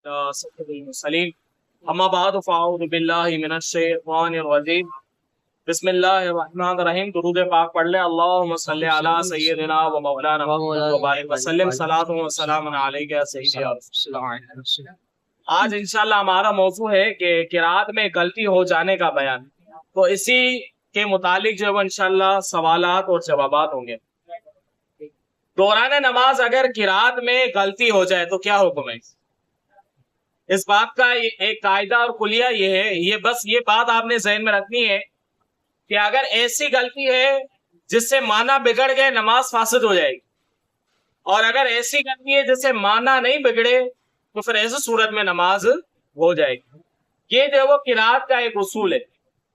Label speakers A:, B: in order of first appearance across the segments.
A: सलीम अम्मा बाद फ़अऊज़ु बिल्लाहि मिनश शैतानिर रजीम बिस्मिल्लाहिर्रहमानिर्रहीम। दुरूद पाक पढ़ ले। अल्लाहुम्मा सल्लि अला सय्यिदिना व मौलाना मुहम्मद व बारिक वसल्लम सलातु व सलामुन अलैका या सय्यदी या रसूल। आज इंशाल्लाह हमारा मौजू है कि किरात में गलती हो जाने का बयान। तो इसी के मुतालिक जो है इंशाल्लाह सवालात और जवाबात होंगे। दौरान नमाज अगर किरात में गलती हो जाए तो क्या हुक्म है? इस बात का एक कायदा और कुलिया ये है, ये बात आपने ज़हन में रखनी है कि अगर ऐसी गलती है जिससे माना बिगड़ गए नमाज फासिद हो जाएगी, और अगर ऐसी गलती है जिससे माना नहीं बिगड़े तो फिर ऐसी सूरत में नमाज हो जाएगी। ये जो है वो किरात का एक उसूल है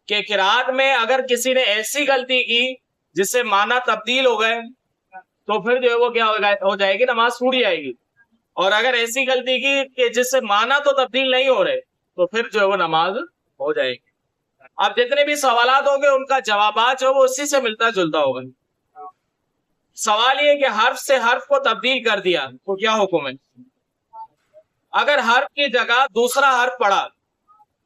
A: कि किरात में अगर किसी ने ऐसी गलती की जिससे माना तब्दील हो गए तो फिर जो है वो क्या हो जाएगी, नमाज छूट जाएगी। और अगर ऐसी गलती की कि जिससे माना तो तब्दील नहीं हो रहे तो फिर जो है वो नमाज हो जाएगी। अब जितने भी सवालात होंगे उनका जवाबात जो वो उसी से मिलता जुलता होगा। सवाल ये कि हर्फ से हर्फ को तब्दील कर दिया तो क्या हुक्म है? अगर हर्फ की जगह दूसरा हर्फ पड़ा,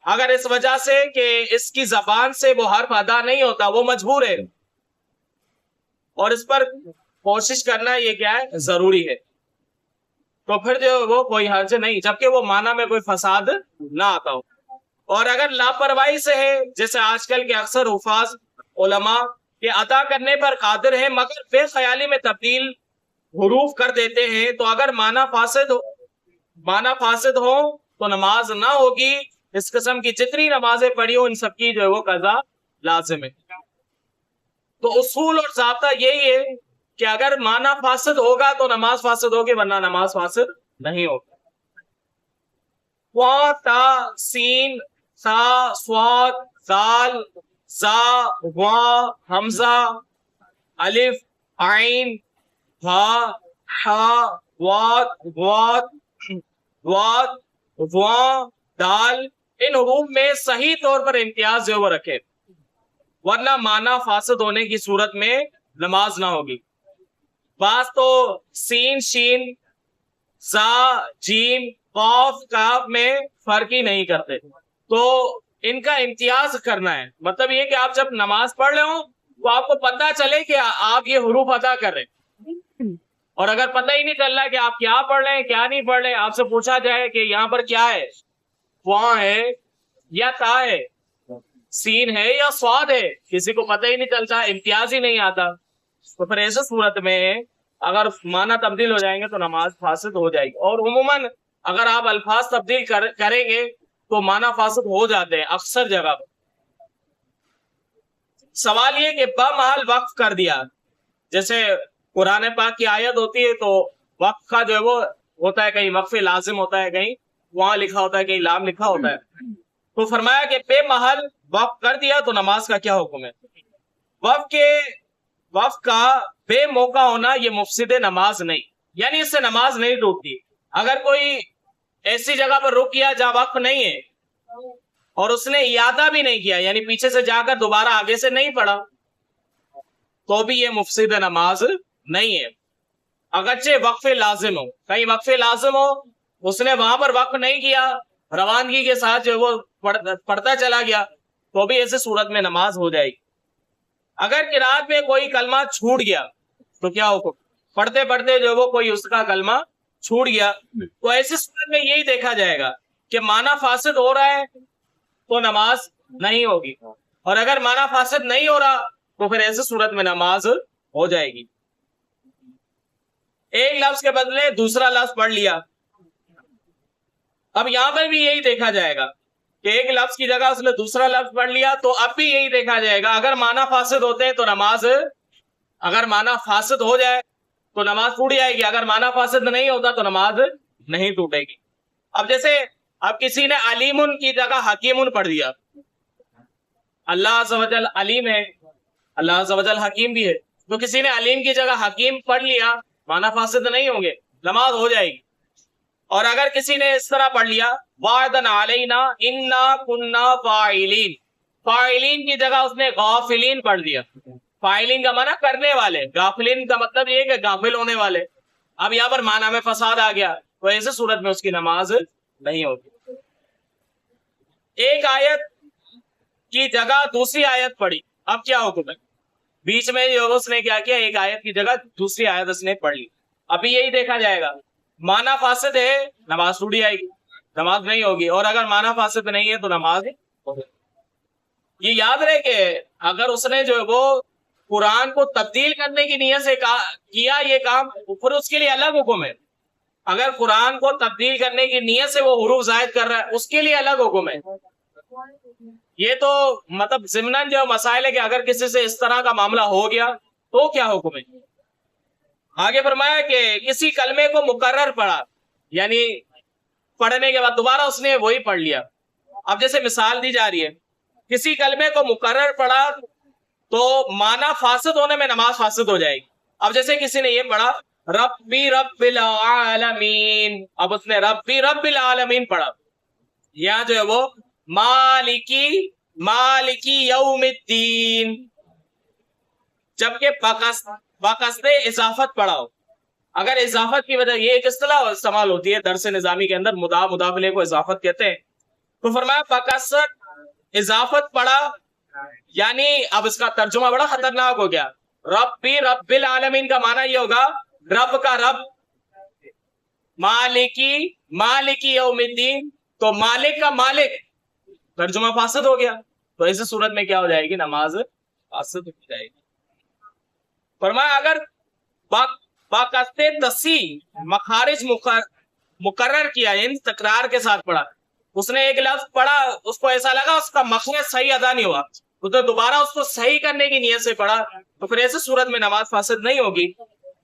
A: अगर इस वजह से कि इसकी जबान से वो हर्फ अदा नहीं होता, वो मजबूर है और इस पर कोशिश करना ये क्या है, जरूरी है, तो फिर जो वो कोई हर्ज नहीं, जबकि वो माना में कोई फसाद ना आता हो। और अगर लापरवाही से है, जैसे आजकल के अक्सर हुफाज उलमा के अदा करने पर कादिर है मगर बेख्याली में तब्दील हुरूफ कर देते हैं, तो अगर माना फासिद हो तो नमाज ना होगी। इस किस्म की जितनी नमाजें पढ़ी हो इन सबकी जो है वो कज़ा लाजिम है। तो उसूल और ज़ाब्ता यही है कि अगर माना फासिद होगा तो नमाज फासिद होगी, वरना नमाज फासिद नहीं होगा। वा ता सीन सा स्वाद दाल जा वा हमजा अलिफ आइन हा हा वाद वाद वाद वा दाल, इन हुरूफ में सही तौर पर इम्तियाज जो वो रखे, वरना माना फासिद होने की सूरत में नमाज ना होगी। बात तो सीन शीन सा जीम कॉफ काफ में फर्क ही नहीं करते, तो इनका इम्तियाज करना है। मतलब ये कि आप जब नमाज पढ़ रहे हो तो आपको पता चले कि आप ये हुरूफ अदा कर रहे हैं, और अगर पता ही नहीं चल रहा है कि आप क्या पढ़ रहे हैं क्या नहीं पढ़ रहे हैं, आपसे पूछा जाए कि यहाँ पर क्या है, वहां है या ता है, सीन है या स्वाद है, किसी को पता ही नहीं चलता, इम्तियाज ही नहीं आता, तो फिर ऐसे सूरत में अगर माना तब्दील हो जाएंगे तो नमाज फासिद हो जाएगी। और उमूमन अगर आप अल्फाज तब्दील करेंगे तो माना फासिद हो जाते हैं अक्सर जगह पर। सवाल ये कि बमहल वक्फ कर दिया, जैसे कुरान पाक की आयत होती है तो वक्फ का जो है वो होता है, कहीं वक्फ लाजिम होता है, कहीं वहां लिखा होता है, कहीं लाम लिखा होता है। तो फरमाया कि बेमहल वक्फ कर दिया तो नमाज का क्या हुक्म है? वक्फ का बेमौका होना ये मुफसिद नमाज नहीं, यानी इससे नमाज नहीं टूटती। अगर कोई ऐसी जगह पर रुक गया जहां वक्फ नहीं है और उसने इयादा भी नहीं किया, यानी पीछे से जाकर दोबारा आगे से नहीं पढ़ा, तो भी ये मुफसिद नमाज नहीं है। अगरचे वक्फ लाजिम हो, कहीं वक्फ लाजिम हो, उसने वहां पर वक्फ नहीं किया, रवानगी के साथ जो वो पढ़ता चला गया, तो भी ऐसे सूरत में नमाज हो जाएगी। अगर किरात में कोई कलमा छूट गया तो क्या हो, पढ़ते पढ़ते जो वो कोई उसका कलमा छूट गया, तो ऐसी सूरत में यही देखा जाएगा कि माना फासिद हो रहा है तो नमाज नहीं होगी, और अगर माना फासिद नहीं हो रहा तो फिर ऐसी सूरत में नमाज हो जाएगी। एक लफ्ज के बदले दूसरा लफ्ज पढ़ लिया, अब यहां पर भी यही देखा जाएगा कि एक लफ्ज की जगह उसने दूसरा लफ्ज पढ़ लिया, तो अब भी यही देखा जाएगा अगर माना फासिद होते हैं तो नमाज, अगर माना फासिद हो जाए तो नमाज टूट जाएगी, अगर माना फासिद नहीं होता तो नमाज नहीं टूटेगी। अब जैसे अब किसी ने अलीमुन की जगह हकीमुन पढ़ दिया, अल्लाह अज़्ज़ व जल अलीम है, अल्लाह अज़्ज़ व जल हकीम भी है, तो किसी ने अलीम की जगह हकीम पढ़ लिया, माना फासिद नहीं होंगे, नमाज हो जाएगी। और अगर किसी ने इस तरह पढ़ लिया वादन अलैना इन्ना कुन्ना फाइलीन, फाइलीन की जगह उसने गाफिलीन पढ़ दिया। फाइलिन का माना करने वाले, गाफिलीन का मतलब ये कि गाफिल होने वाले। अब यहाँ पर माना में फसाद आ गया, तो ऐसे सूरत में उसकी नमाज نہیں ہوگی. ایک آیت کی جگہ دوسری آیت پڑھی, اب کیا حکم ہے؟ بیچ میں اس نے کیا کیا, ایک آیت کی جگہ دوسری آیت اس نے پڑھ لی. ابھی یہی دیکھا جائے گا, معنی فاسد ہے نماز ٹوٹ جائے گی, نماز نہیں ہوگی, اور اگر معنی فاسد نہیں ہے تو نماز ہوگی. یہ یاد رہے کہ اگر اس نے جو وہ قرآن کو تبدیل کرنے کی نیت سے کیا یہ کام, پھر اس کے لیے الگ حکم ہے. اگر قرآن کو تبدیل کرنے کی نیت سے وہ حروف زائد کر رہا ہے, اس کے لیے الگ حکم ہے. یہ تو مطلب ضمناً جو مسائل ہے کہ اگر کسی سے اس طرح کا معاملہ ہو گیا تو کیا حکم ہے. آگے فرمایا کہ کسی کلمے کو مکرر پڑھا, یعنی پڑھنے کے بعد دوبارہ اس نے وہی پڑھ لیا. اب جیسے مثال دی جا رہی ہے, کسی کلمے کو مکرر پڑھا تو معنی فاسد ہونے میں نماز فاسد ہو جائے گی. اب جیسے کسی نے یہ پڑھا ربی رب العالمین, اب اس نے ربی رب العالمین پڑھا, یہاں جو ہے وہ مالکی مالکی یوم الدین, جبکہ باقاعدہ اضافت پڑھا ہو. اگر اضافت کی وجہ, یہ ایک اصطلاح استعمال ہوتی ہے درس نظامی کے اندر, مداخلے کو اضافت کہتے ہیں. تو فرمایا باقاعدہ اضافت پڑھا, یعنی اب اس کا ترجمہ بڑا خطرناک ہو گیا. ربی رب العالمین کا معنی یہ ہوگا رب کا رب, مالکی مالکی یوم الدین, تو مالک کا مالک, ترجمہ فاسد ہو گیا. تو اس صورت میں کیا ہو جائے گی, نماز فاسد ہو جائے گی. فرمایا اگر باقاعدہ تصحیح مخارج مقرر کیا, یعنی تکرار کے ساتھ پڑھا, اس نے ایک لفظ پڑھا, اس کو ایسا لگا اس کا مخرج صحیح ادا نہیں ہوا, تو دوبارہ اس کو صحیح کرنے کی نیت سے پڑھا, تو پھر ایسے صورت میں نماز فاسد نہیں ہوگی.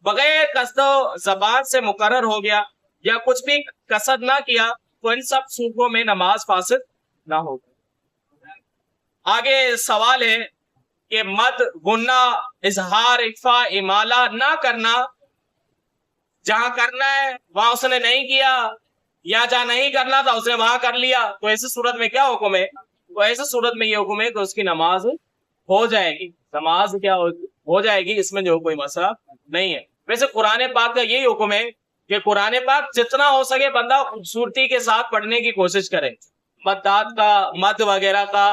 A: بغیر قصد و زبان سے مقرر ہو گیا یا کچھ بھی قصد نہ کیا تو ان سب صورتوں میں نماز فاسد نہ ہوگی. آگے سوال ہے کہ مد, غنہ, اظہار, اخفا, امالہ نہ کرنا, جہاں کرنا ہے وہاں اس نے نہیں کیا, یا جہاں نہیں کرنا تھا اس نے وہاں کر لیا, تو ایسی صورت میں کیا حکم ہے؟ تو ایسی صورت میں یہ حکم ہے کہ اس کی نماز ہو جائے گی. نماز کیا ہو جائے گی, اس میں جو کوئی مسئلہ نہیں ہے. ویسے قرآن پاک کا یہی حکم ہے کہ قرآن پاک جتنا ہو سکے بندہ خوبصورتی کے ساتھ پڑھنے کی کوشش کرے, مدات کا, مد وغیرہ کا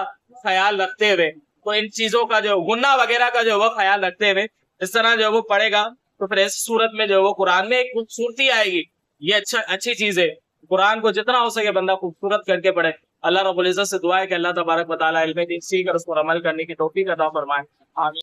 A: خیال رکھتے ہوئے, تو ان چیزوں کا جو غنہ وغیرہ کا جو وہ خیال رکھتے ہوئے اس طرح جو وہ پڑھے گا, تو پھر ایسی صورت میں جو وہ قرآن میں ایک خوبصورتی آئے گی. یہ اچھی چیز ہے. قرآن کو جتنا ہو سکے بندہ خوبصورت کر کے پڑھے. اللہ رب العزت سے دعا ہے کہ اللہ تبارک و تعالیٰ علم دین سیکھ کر اس پر عمل کرنے کی توفیق عطا فرمائے. آمین.